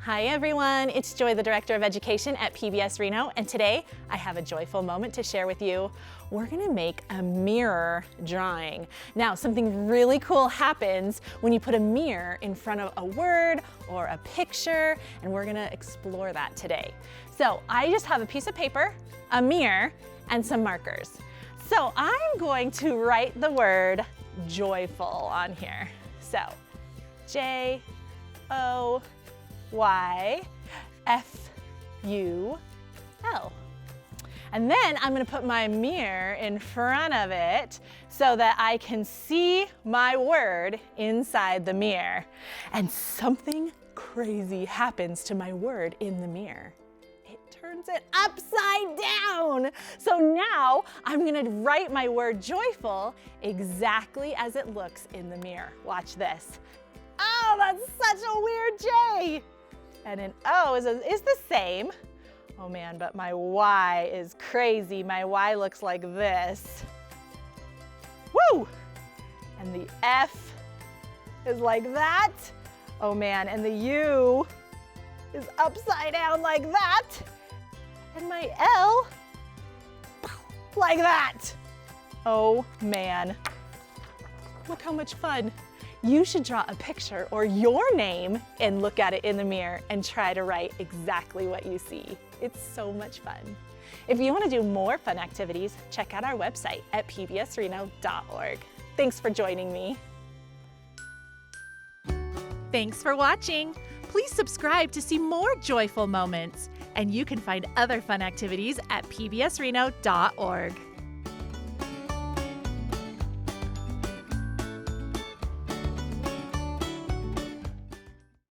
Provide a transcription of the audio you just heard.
Hi everyone, it's Joy, the Director of Education at PBS Reno, and today I have a joyful moment to share with you. We're gonna make a mirror drawing. Now, something really cool happens when you put a mirror in front of a word or a picture, and we're gonna explore that today. So I just have a piece of paper, a mirror, and some markers. So I'm going to write the word joyful on here. So, J-O-Y-F-U-L. And then I'm gonna put my mirror in front of it so that I can see my word inside the mirror. And something crazy happens to my word in the mirror. It turns it upside down. So now I'm gonna write my word joyful exactly as it looks in the mirror. Watch this. Oh, that's such a weird J. And an O is the same. Oh man, but my Y is crazy. My Y looks like this. Woo! And the F is like that. Oh man, and the U is upside down like that. And my L, like that. Oh man, look how much fun. You should draw a picture or your name and look at it in the mirror and try to write exactly what you see. It's so much fun. If you want to do more fun activities, check out our website at pbsreno.org. Thanks for joining me. Thanks for watching. Please subscribe to see more joyful moments. And you can find other fun activities at pbsreno.org.